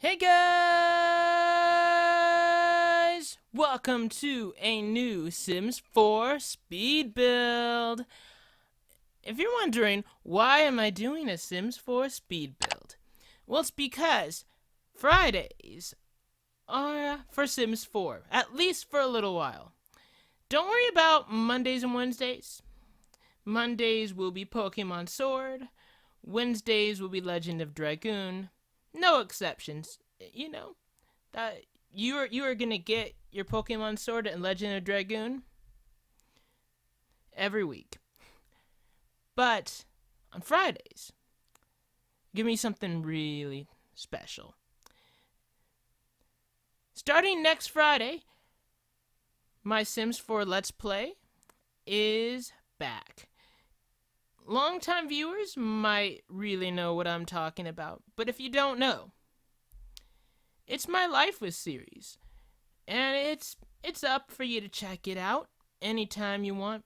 Hey guys! Welcome to a new Sims 4 speed build. If you're wondering, why am I doing a Sims 4 speed build? Well, it's because Fridays are for Sims 4, at least for a little while. Don't worry about Mondays and Wednesdays. Mondays will be Pokemon Sword, Wednesdays will be Legend of Dragoon. No exceptions. That you are gonna get your Pokemon Sword and Legend of Dragoon every week. But on Fridays, give me something really special. Starting next Friday, my Sims 4 Let's Play is back. Longtime viewers might really know what I'm talking about, but if you don't know, it's my Life with series, and it's up for you to check it out anytime you want.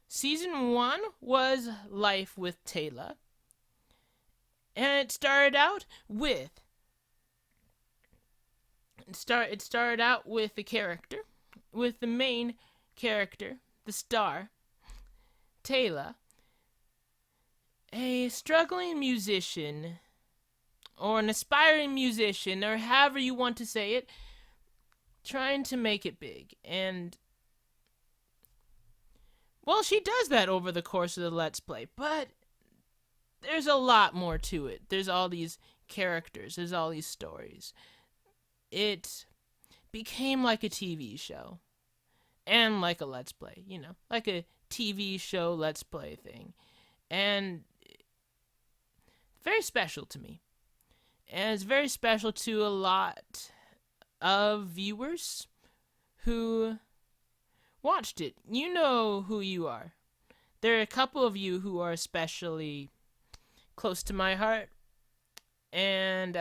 Season 1 was Life with Taylor, and it started out with the character, with the main character, the star, Taylor, a struggling musician, or an aspiring musician, or however you want to say it, trying to make it big. And, well, she does that over the course of the Let's Play, but there's a lot more to it. There's all these characters, there's all these stories. It became like a TV show, and like a Let's Play, like a TV show Let's Play thing. And very special to me. And it's very special to a lot of viewers who watched it. You know who you are. There are a couple of you who are especially close to my heart, and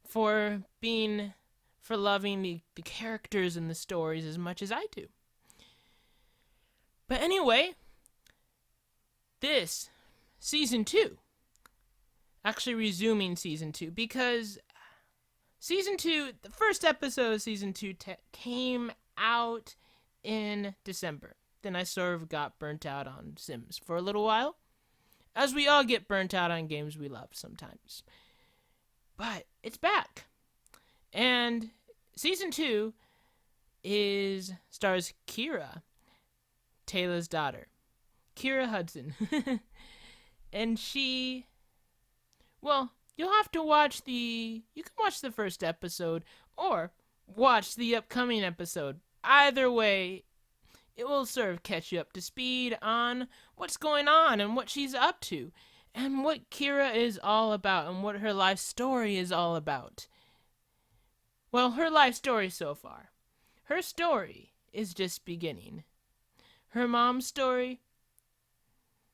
for loving the characters and the stories as much as I do. But anyway, this season 2, actually resuming season 2, because season 2, the first episode of season 2 came out in December. Then I sort of got burnt out on Sims for a little while, as we all get burnt out on games we love sometimes. But it's back. And season 2 stars Kira, Taylor's daughter, Kira Hudson. And you'll have to you can watch the first episode or watch the upcoming episode. Either way, it will sort of catch you up to speed on what's going on and what she's up to and what Kira is all about and what her life story is all about. Well, her life story so far. Her story is just beginning. Her mom's story,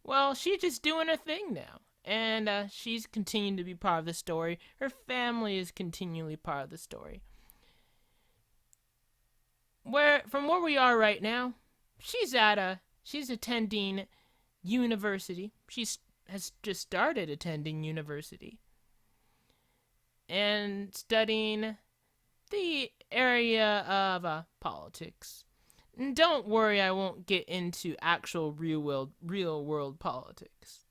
well, she's just doing her thing now. And she's continuing to be part of the story. Her family is continually part of the story. From where we are right now, she's attending university. Has just started attending university. And studying the area of politics. And don't worry, I won't get into actual real world politics.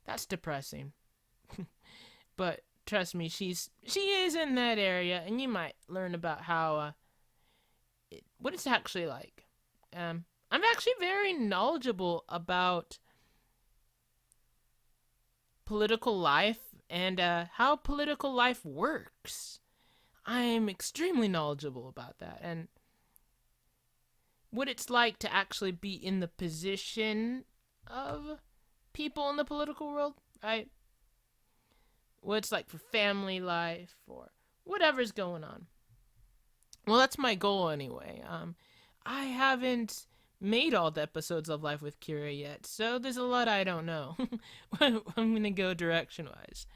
That's depressing. But trust me, she is in that area, and you might learn about how what it's actually like. I'm actually very knowledgeable about political life and how political life works. I'm extremely knowledgeable about that, and what it's like to actually be in the position of people in the political world, right? What it's like for family life or whatever's going on. Well, that's my goal anyway. I haven't made all the episodes of Life with Kira yet, so there's a lot I don't know. I'm gonna go direction-wise.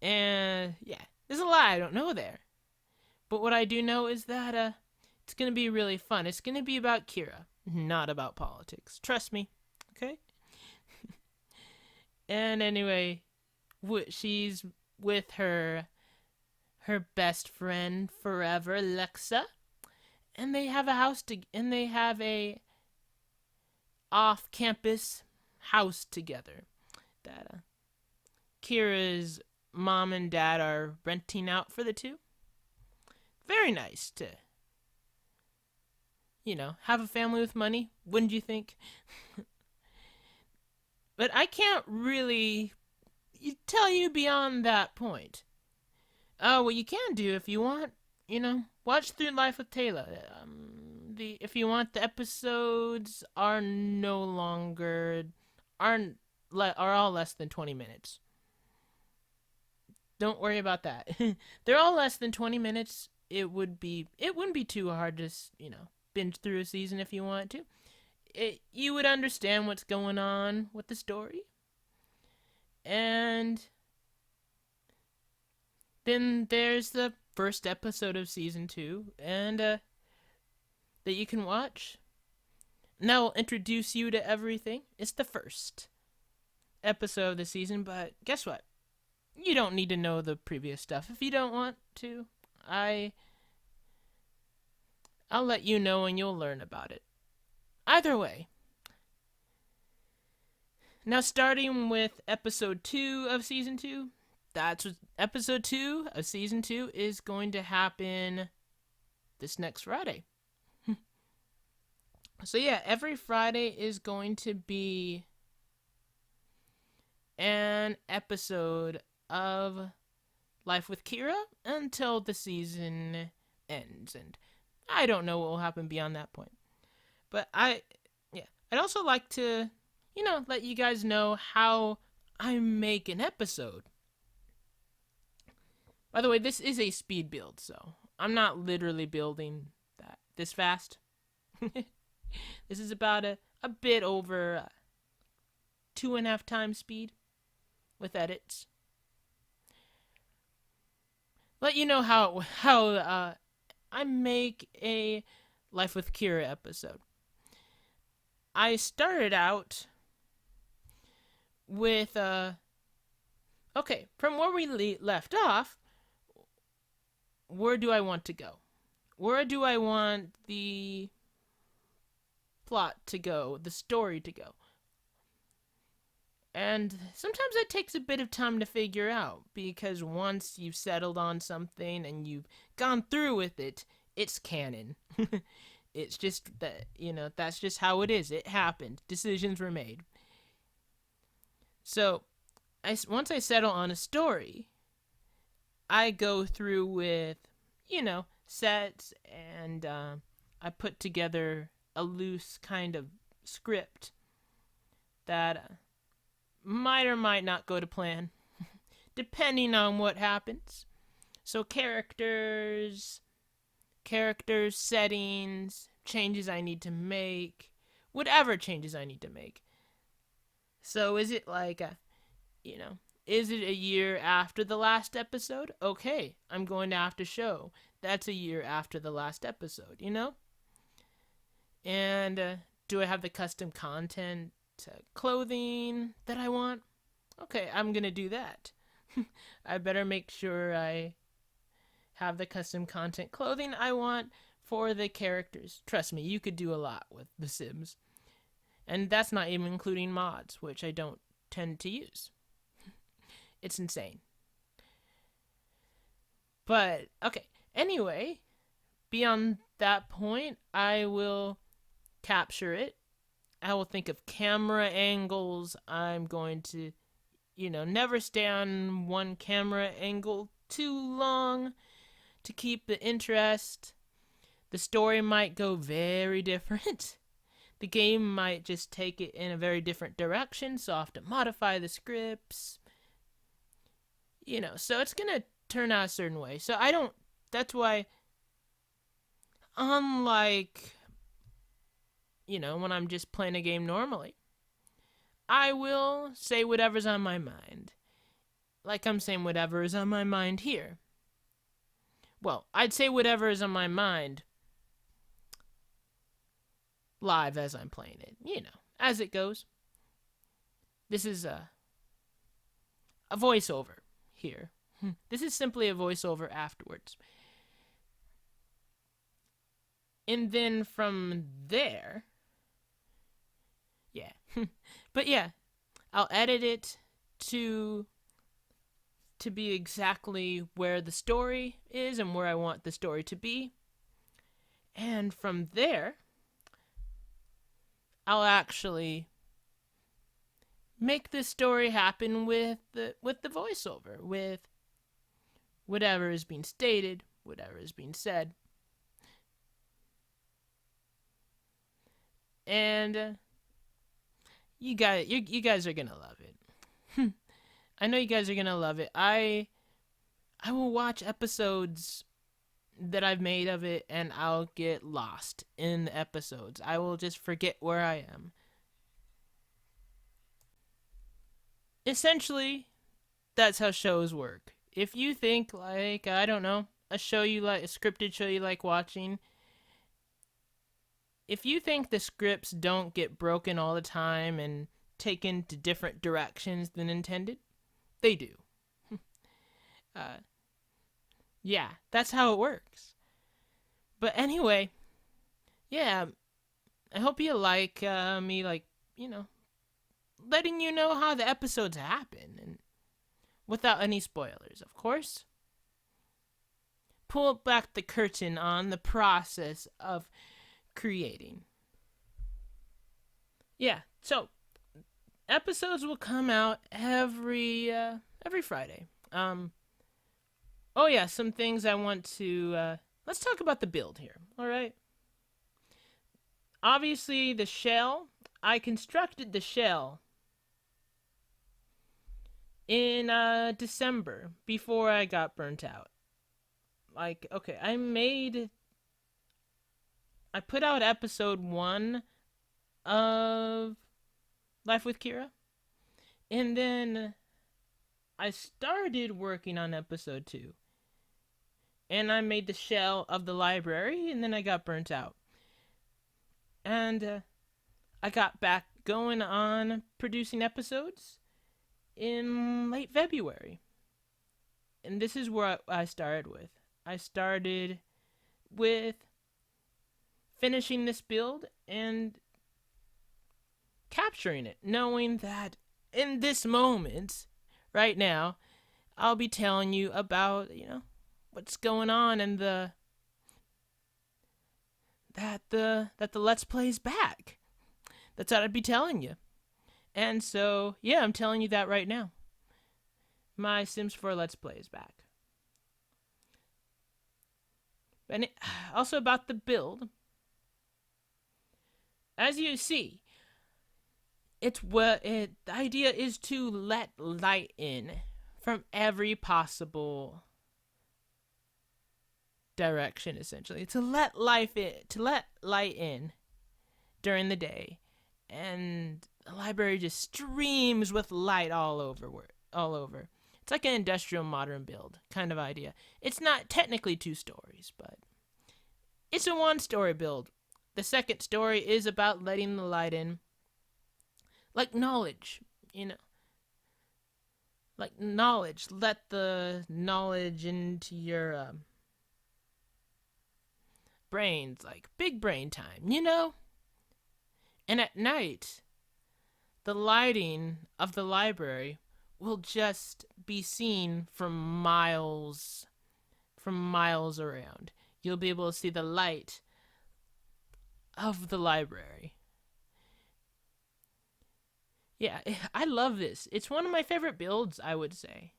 And yeah, there's a lot I don't know there. But what I do know is that it's gonna be really fun. It's gonna be about Kira, not about politics. Trust me, okay? And anyway, she's with her best friend forever, Lexa, and they have a and they have a off-campus house together that Kira's mom and dad are renting out for the two. Very nice to, have a family with money, wouldn't you think? But I can't really tell you beyond that point. Oh, what you can do if you want, watch Through Life with Taylor. If you want, the episodes are no longer are all less than 20 minutes. Don't worry about that. They're all less than 20 minutes. It wouldn't be too hard to, binge through a season if you want to. You would understand what's going on with the story. And then there's the first episode of season 2 and that you can watch. And that will introduce you to everything. It's the first episode of the season, but guess what? You don't need to know the previous stuff if you don't want to. I'll let you know and you'll learn about it. Either way. Now starting with episode 2 of season 2, that's what episode 2 of season 2 is going to happen this next Friday. So yeah, every Friday is going to be an episode of Life with Kira until the season ends, and I don't know what will happen beyond that point. But I'd also like to, let you guys know how I make an episode. By the way, this is a speed build, so I'm not literally building that this fast. This is about a bit over 2.5 times speed with edits. Let you know how I make a Life with Kira episode. I started out with okay, from where we left off, where do I want to go? Where do I want the plot to go, the story to go? And sometimes it takes a bit of time to figure out, because once you've settled on something and you've gone through with it, it's canon. It's just that, that's just how it is. It happened. Decisions were made. So, once I settle on a story, I go through with, sets, and I put together a loose kind of script that might or might not go to plan, depending on what happens. So characters, settings, changes I need to make, whatever changes I need to make. So is it like is it a year after the last episode? Okay, I'm going to have to show that's a year after the last episode, And do I have the custom content, clothing that I want? Okay, I'm going to do that. I better make sure I have the custom content clothing I want for the characters. Trust me, you could do a lot with The Sims. And that's not even including mods, which I don't tend to use. It's insane. But, okay. Anyway, beyond that point, I will capture it. I will think of camera angles. I'm going to, never stay on one camera angle too long to keep the interest. The story might go very different. The game might just take it in a very different direction, so I have to modify the scripts. So it's going to turn out a certain way. So that's why, unlike, when I'm just playing a game normally, I will say whatever's on my mind. Like I'm saying whatever is on my mind here. Well, I'd say whatever is on my mind live as I'm playing it, as it goes. This is a voiceover here. This is simply a voiceover afterwards. And then from there, yeah. But yeah, I'll edit it to be exactly where the story is and where I want the story to be. And from there, I'll actually make this story happen with the voiceover, with whatever is being stated, whatever is being said. And you guys are gonna love it. I know you guys are gonna love it. I will watch episodes that I've made of it, and I'll get lost in the episodes. I will just forget where I am. Essentially, that's how shows work. If you think, like, I don't know, a scripted show you like watching, if you think the scripts don't get broken all the time and taken to different directions than intended, they do. uh, yeah, that's how it works. But anyway, yeah, I hope you like me, like, letting you know how the episodes happen, and without any spoilers, of course. Pull back the curtain on the process of creating. Yeah, so episodes will come out every Friday. Oh yeah, some things I want to let's talk about the build here. All right. Obviously, the shell. I constructed the shell in December before I got burnt out. Like, okay, I put out episode 1 of Life with Kira, and then I started working on episode 2, and I made the shell of the library, and then I got burnt out. And I got back going on producing episodes in late February. And this is where I started with. I started with finishing this build and capturing it, knowing that in this moment, right now, I'll be telling you about, what's going on and that the Let's Play's back. That's what I'd be telling you. And so, yeah, I'm telling you that right now. My Sims 4 Let's Play is back. And also about the build. As you see, the idea is to let light in from every possible direction, essentially. To let light in during the day. And the library just streams with light all over. It's like an industrial modern build kind of idea. It's not technically 2 stories, but it's a 1-story build. The second story is about letting the light in. Like knowledge, Like knowledge. Let the knowledge into your brains, like big brain time, And at night, the lighting of the library will just be seen from miles around. You'll be able to see the light of the library. Yeah, I love this. It's one of my favorite builds, I would say.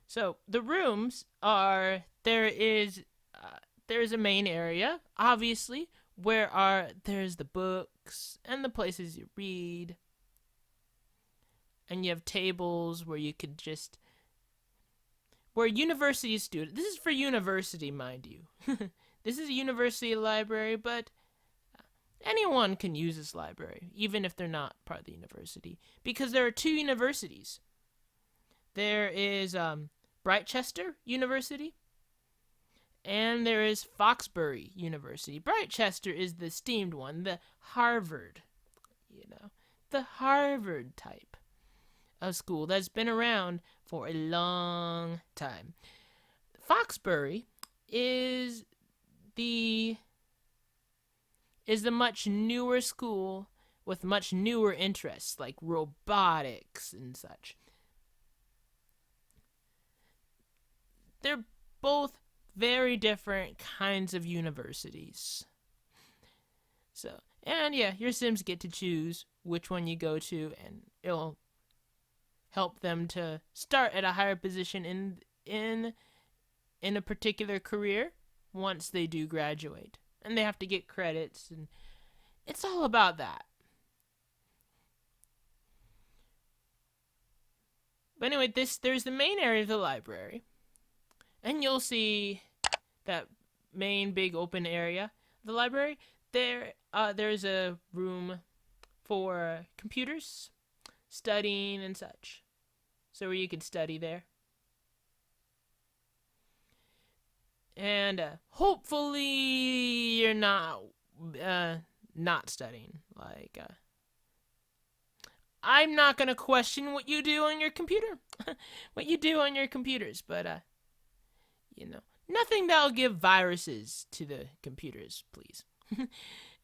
So the rooms are there's a main area, obviously, there's the books and the places you read. And you have tables where you could where university students, this is for university, mind you. This is a university library, but anyone can use this library, even if they're not part of the university. Because there are 2 universities. There is Britechester University, and there is Foxbury University. Britechester is the esteemed one, the Harvard, the Harvard type. a school that's been around for a long time. Foxbury is the much newer school with much newer interests like robotics and such. They're both very different kinds of universities. So, and yeah, your Sims get to choose which one you go to, and it'll help them to start at a higher position in a particular career once they do graduate. And they have to get credits, and it's all about that. But anyway, there's the main area of the library, and you'll see that main big open area of the library. There's a room for computers, studying and such, so where you can study there. And hopefully you're not studying. Like, I'm not gonna question what you do on your computer, what you do on your computers, but nothing that'll give viruses to the computers, please.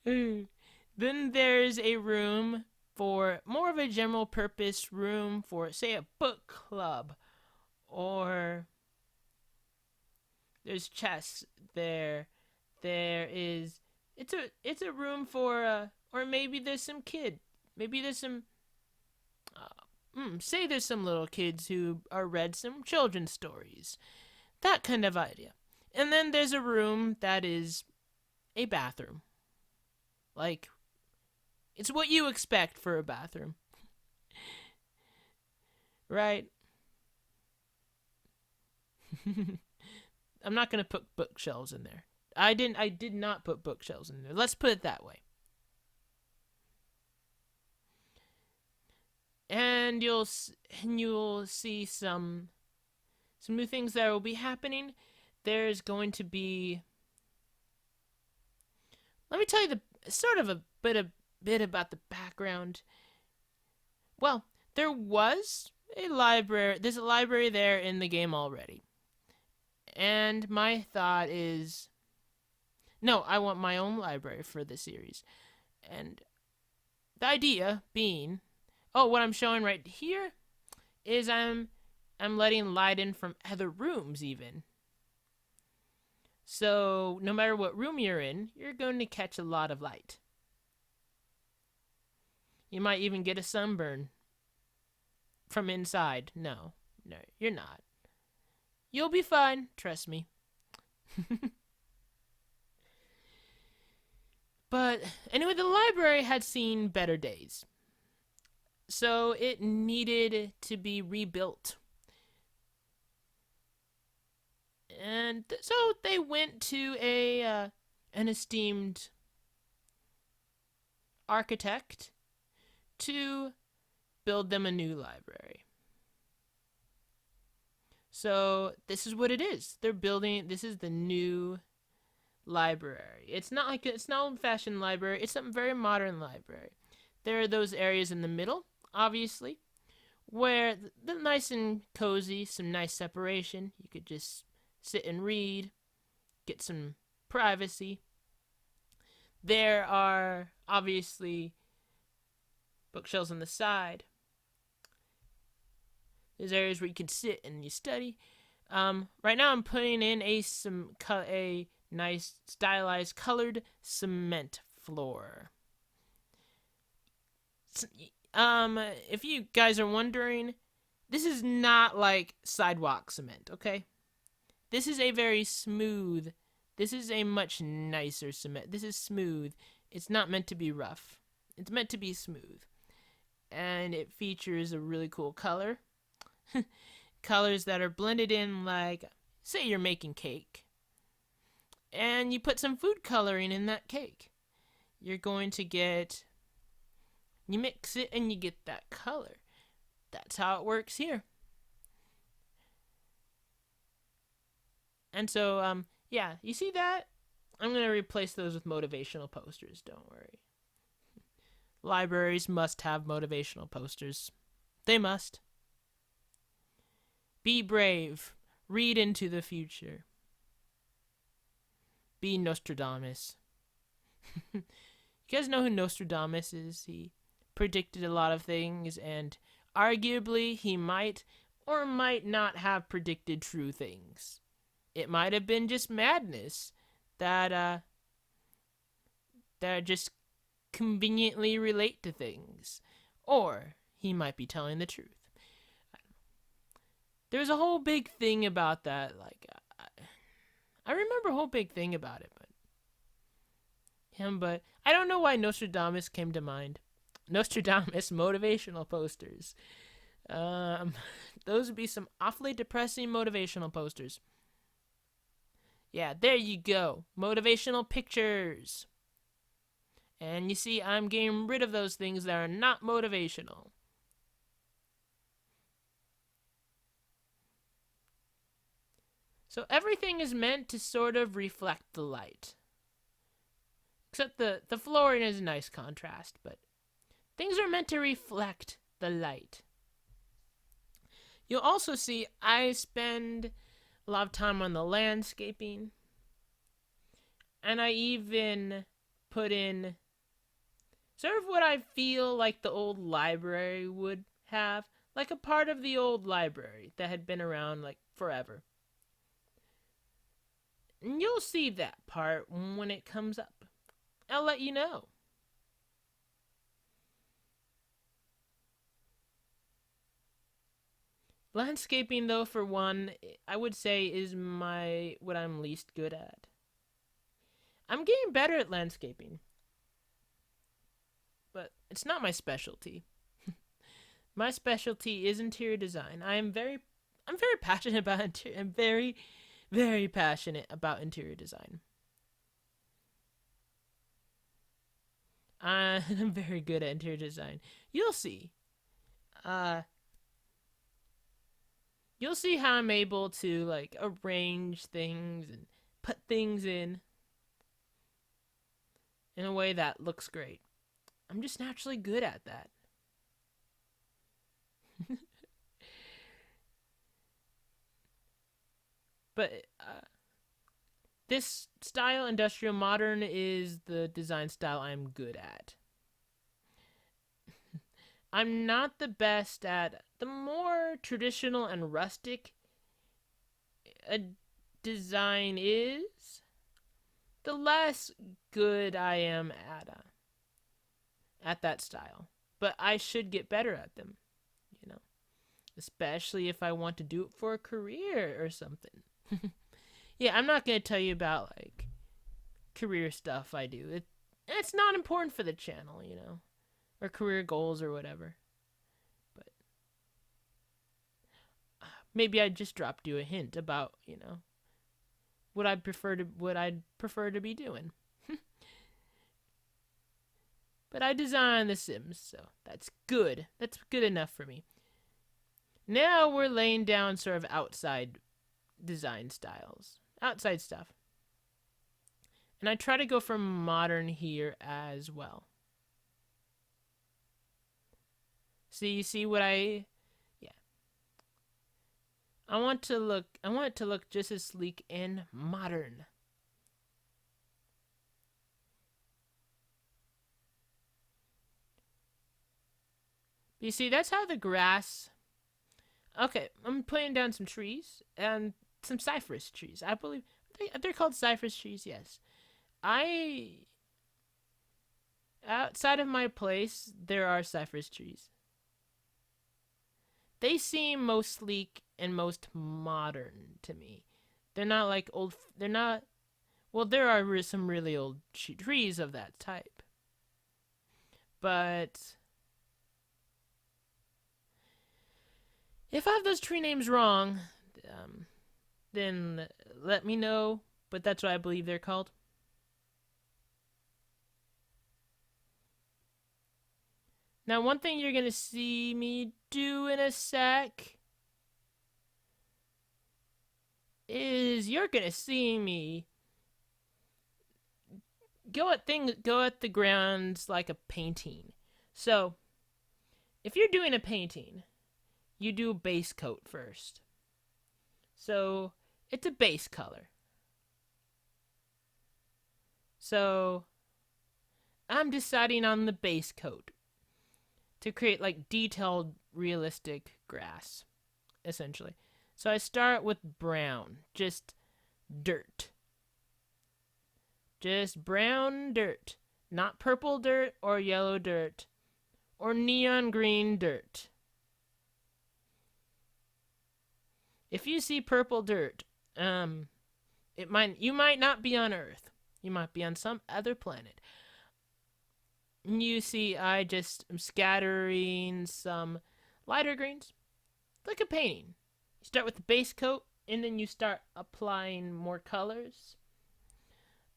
Then there's a room for more of a general purpose room for, say, a book club, or there's chess there. It's a room for or maybe there's some kid. Maybe there's some say there's some little kids who are read some children's stories. That kind of idea. And then there's a room that is a bathroom. Like, it's what you expect for a bathroom. Right? I'm not going to put bookshelves in there. I did not put bookshelves in there. Let's put it that way. And you'll see some new things that will be happening. There's going to be, let me tell you the sort of a bit about the background. Well, there was a library. There's a library there in the game already. And my thought is, no, I want my own library for the series. And the idea being, what I'm showing right here is I'm letting light in from other rooms even. So no matter what room you're in, you're going to catch a lot of light. You might even get a sunburn from inside. No, you're not. You'll be fine, trust me. But anyway, the library had seen better days. So it needed to be rebuilt. And so they went to an esteemed architect to build them a new library. So this is what it is. This is the new library. It's not an old-fashioned library. It's a very modern library. There are those areas in the middle, obviously, where they're nice and cozy, some nice separation. You could just sit and read, get some privacy. There are obviously bookshelves on the side. There's areas where you can sit and you study. Right now I'm putting in a nice stylized colored cement floor. If you guys are wondering, this is not like sidewalk cement, okay? This is a very smooth, this is a much nicer cement. This is smooth. It's not meant to be rough. It's meant to be smooth. And it features a really cool color. Colors that are blended in, like, say you're making cake. And you put some food coloring in that cake. You're going to you mix it and you get that color. That's how it works here. And so, yeah, you see that? I'm going to replace those with motivational posters, don't worry. Libraries must have motivational posters. They must. Be brave. Read into the future. Be Nostradamus. You guys know who Nostradamus is? He predicted a lot of things, and arguably he might or might not have predicted true things. It might have been just madness that just conveniently relate to things. Or he might be telling the truth. There's a whole big thing about that. I remember a whole big thing about it, but I don't know why Nostradamus came to mind. Nostradamus motivational posters. Those would be some awfully depressing motivational posters. Yeah, there you go. Motivational pictures. And you see, I'm getting rid of those things that are not motivational. So everything is meant to sort of reflect the light. Except the flooring is a nice contrast, but things are meant to reflect the light. You'll also see I spend a lot of time on the landscaping. And I even put in sort of what I feel like the old library would have. Like a part of the old library that had been around like forever. And you'll see that part when it comes up. I'll let you know. Landscaping, though, for one, I would say is what I'm least good at. I'm getting better at landscaping, but it's not my specialty. My specialty is interior design. I'm very passionate about interior. I'm very passionate about interior design. I'm very good at interior design. You'll see. You'll see how I'm able to like arrange things and put things in a way that looks great. I'm just naturally good at that. But this style, industrial modern, is the design style I'm good at. I'm not the best at the more traditional and rustic a design is, the less good I am at that style. But I should get better at them, you know, especially if I want to do it for a career or something. Yeah, I'm not going to tell you about like career stuff I do. It's not important for the channel, you know, or career goals or whatever. But maybe I just dropped you a hint about, you know, what I'd prefer to be doing. But I designed The Sims, so that's good. That's good enough for me. Now we're laying down sort of outside design styles, outside stuff. And I try to go for modern here as well. You see what yeah. I want it to look just as sleek and modern. You see, that's how the grass. Okay, I'm putting down some trees and some cypress trees. I believe they're called cypress trees. Yes, outside of my place there are cypress trees. They seem most sleek and most modern to me. They're not like old. They're not. Well, there are some really old trees of that type, but if I have those tree names wrong, then let me know. But that's what I believe they're called. Now, one thing you're going to see me do in a sec is you're going to see me go at the grounds like a painting. So, if you're doing a painting, you do a base coat first. So it's a base color. So I'm deciding on the base coat to create like detailed, realistic grass, essentially. So I start with brown, just dirt. Just brown dirt. Not purple dirt or yellow dirt or neon green dirt. If you see purple dirt, you might not be on Earth. You might be on some other planet. You see, I just am scattering some lighter greens, like a painting. You start with the base coat, and then you start applying more colors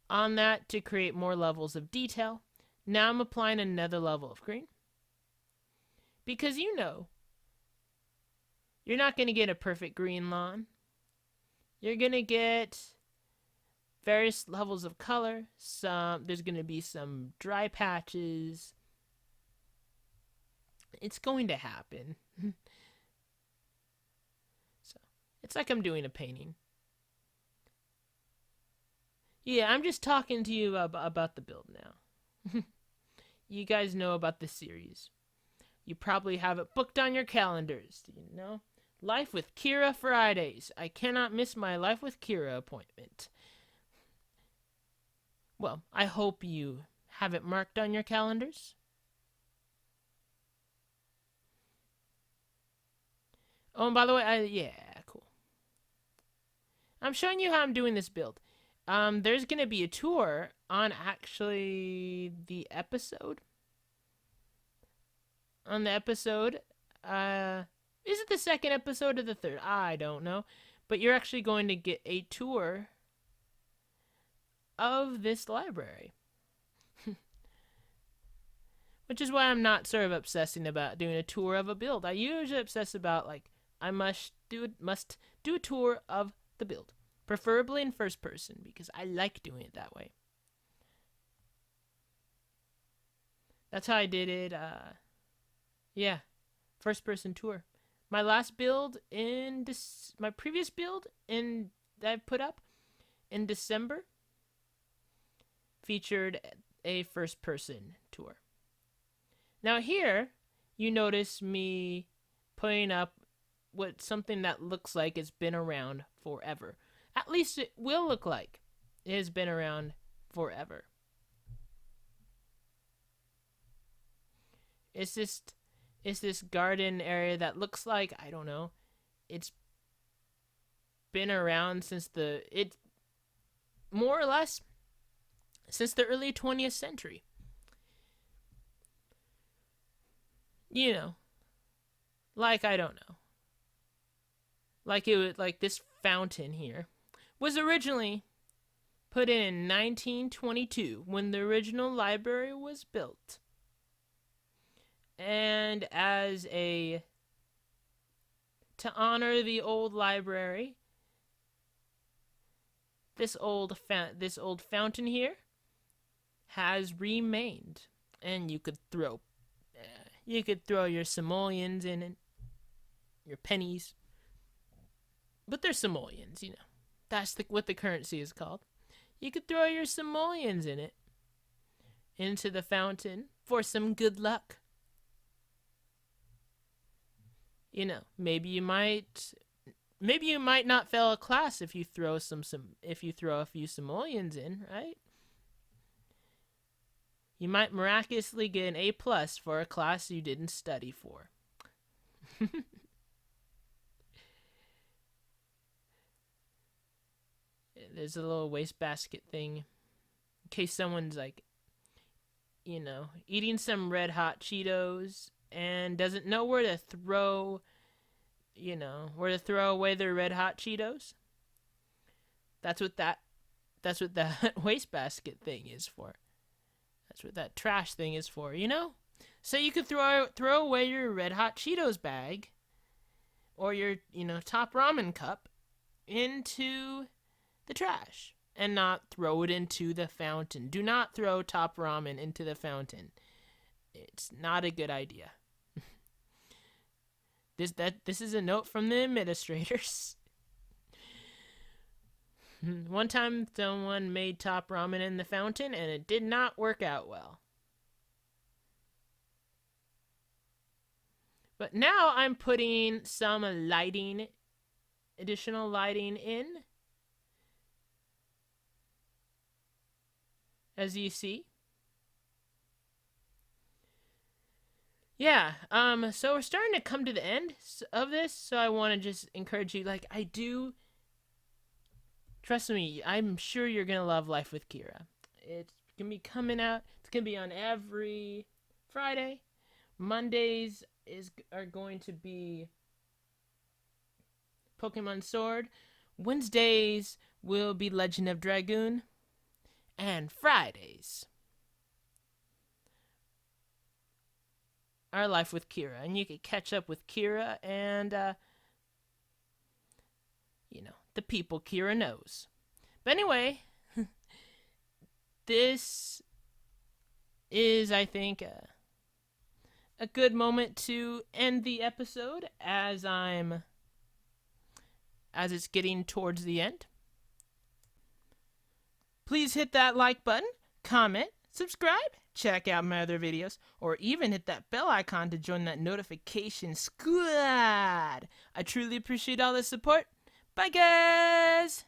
on that to create more levels of detail. Now I'm applying another level of green. Because you're not going to get a perfect green lawn. You're going to get various levels of color. There's going to be some dry patches. It's going to happen. So, it's like I'm doing a painting. Yeah, I'm just talking to you about the build now. You guys know about the series. You probably have it booked on your calendars, Life with Kira Fridays. I cannot miss my Life with Kira appointment. Well, I hope you have it marked on your calendars. Oh, and by the way, yeah, cool. I'm showing you how I'm doing this build. There's going to be a tour on actually the episode. On the episode, is it the second episode or the third? I don't know. But you're actually going to get a tour of this library. Which is why I'm not sort of obsessing about doing a tour of a build. I usually obsess about like I must do a tour of the build, preferably in first person because I like doing it that way. That's how I did it. Yeah, first person tour. My last build my previous build that I put up in December featured a first person tour. Now here, you notice me putting up something that looks like it's been around forever. At least it will look like it has been around forever. It's this garden area that looks like, I don't know, it's been around more or less since the early 20th century. Like I don't know. Like this fountain here was originally put in 1922 when the original library was built. And to honor the old library, this old fountain here has remained, and you could throw your simoleons in it, your pennies, but they're simoleons, That's what the currency is called. You could throw your simoleons in it, into the fountain for some good luck. Maybe you might not fail a class if you throw a few simoleons in, right? You might miraculously get an A+ for a class you didn't study for. There's a little wastebasket thing in case someone's like, eating some Red Hot Cheetos and doesn't know where to throw away their Red Hot Cheetos. That's what that wastebasket thing is for. That's what that trash thing is for, So you could throw away your Red Hot Cheetos bag or your, top ramen cup into the trash and not throw it into the fountain. Do not throw top ramen into the fountain. It's not a good idea. This is a note from the administrators. One time, someone made top ramen in the fountain, and it did not work out well. But now I'm putting some additional lighting in, as you see. Yeah, so we're starting to come to the end of this, so I want to just encourage you, like, trust me, I'm sure you're gonna love Life with Kira. It's gonna be coming out, it's gonna be on every Friday. Mondays are going to be Pokemon Sword. Wednesdays will be Legend of Dragoon. And Fridays our Life with Kira, and you can catch up with Kira and the people Kira knows. But anyway, this is, I think, a good moment to end the episode as it's getting towards the end. Please hit that like button, comment, subscribe, check out my other videos, or even hit that bell icon to join that notification squad. I truly appreciate all the support. Bye, guys!